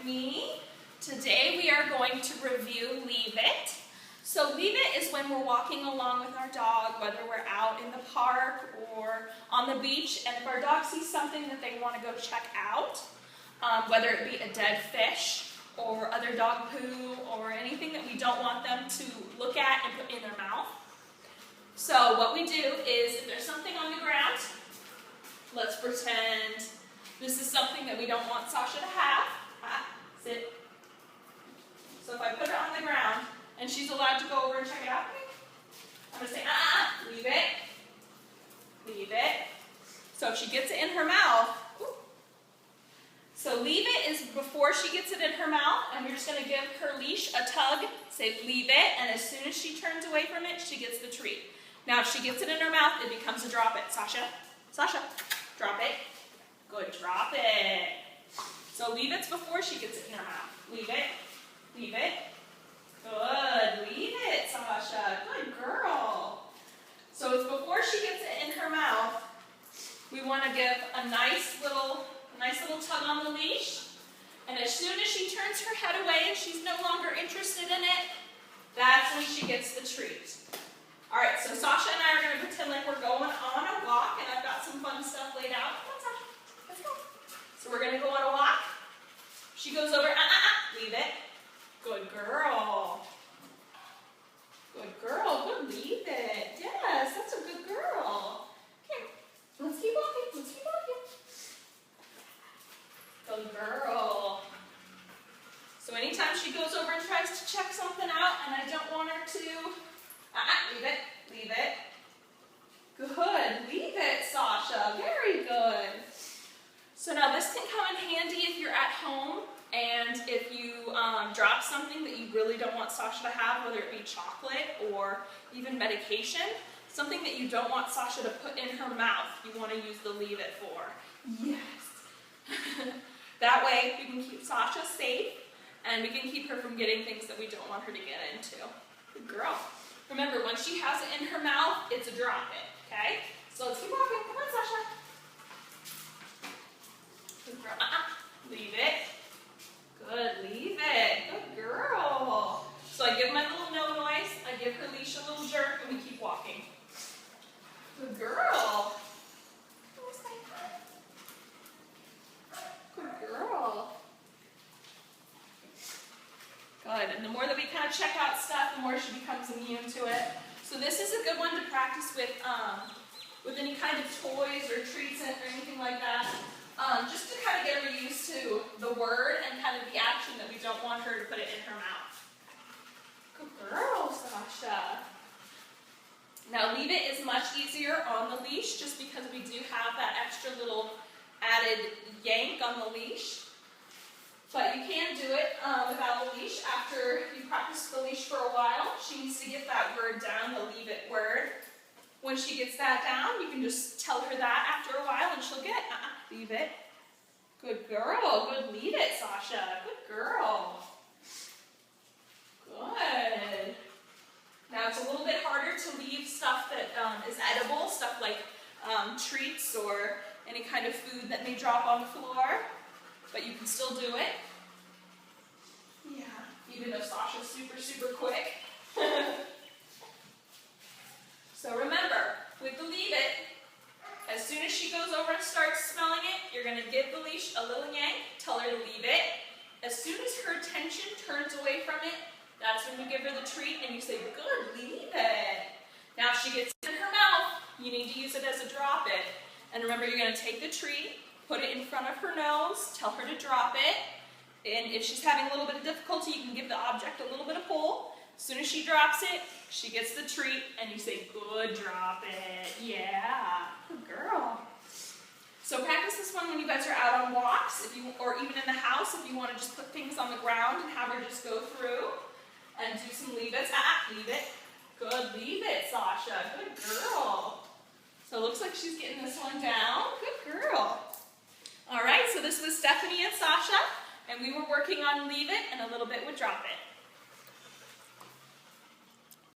me. Today we are going to review Leave It. So Leave It is when we're walking along with our dog, whether we're out in the park or on the beach, and if our dog sees something that they want to go check out, whether it be a dead fish or other dog poo or anything that we don't want them to look at and put in their mouth. So what we do is, if there's something on the ground, let's pretend this is something that we don't want Sasha to have. Sit. So if I put her on the ground and she's allowed to go over and check it out, I'm going to say, leave it. Leave it. So if she gets it in her mouth, so leave it is before she gets it in her mouth, and we're just going to give her leash a tug, say leave it, and as soon as she turns away from it, she gets the treat. Now if she gets it in her mouth, it becomes a drop it. Sasha, Sasha, drop it. Good, drop it. So leave it's before she gets it in her mouth. Leave it, leave it. Good, leave it, Sasha. Good girl. So it's before she gets it in her mouth, we want to give a nice little tug on the leash. And as soon as she turns her head away and she's no longer interested in it, that's when she gets the treat. All right, so Sasha and I are going to pretend like we're going on a walk, and I've got some fun stuff laid out. Come on, Sasha, let's go. So we're going to go on a walk. She goes over, leave it. Good girl. Good girl, good, leave it. Yes, that's a good girl. Okay, let's keep walking, let's keep walking. Good girl. So anytime she goes over and tries to check something out and I don't want her to, leave it, leave it. Good, leave it, Sasha, very good. So now this can come in handy if you're at home and if you drop something that you really don't want Sasha to have, whether it be chocolate or even medication, something that you don't want Sasha to put in her mouth, you want to use the leave it for. Yes. That way we can keep Sasha safe and we can keep her from getting things that we don't want her to get into. Good girl. Remember, when she has it in her mouth, it's a drop it, okay? So let's keep walking. Come on, Sasha. Good girl. Leave it. Good, leave it. Good girl. So I give my little no noise, I give her leash a little jerk, and we keep walking. Good girl. Good girl. Good, and the more that we kind of check out stuff, the more she becomes immune to it. So this is a good one to practice with any kind of toys or treats or anything like that. Just to kind of get her used to the word and kind of the action that we don't want her to put it in her mouth. Good girl, Sasha. Now leave it is much easier on the leash just because we do have that extra little added yank on the leash. But you can do it without the leash. After you practice the leash for a while, she needs to get that word down, the leave it word. When she gets that down, you can just tell her that after a while and she'll get leave it. Good girl. Good, leave it, Sasha. Good girl. Good. Now it's a little bit harder to leave stuff that is edible, stuff like treats or any kind of food that may drop on the floor, but you can still do it. Yeah, even though Sasha's super, super quick. So remember, with the leave it, as soon as she goes over and starts smelling it, you're going to give the leash a little yank, tell her to leave it. As soon as her attention turns away from it, that's when you give her the treat and you say, good, leave it. Now if she gets it in her mouth, you need to use it as a drop it. And remember, you're going to take the treat, put it in front of her nose, tell her to drop it. And if she's having a little bit of difficulty, you can give the object a little bit of pull. As soon as she drops it, she gets the treat, and you say, good, drop it. Yeah, good girl. So practice this one when you guys are out on walks, or even in the house, if you want to just put things on the ground and have her just go through and do some leave it. Leave it. Good, leave it, Sasha. Good girl. So it looks like she's getting this one down. Good girl. All right, so this was Stephanie and Sasha, and we were working on leave it and a little bit with drop it.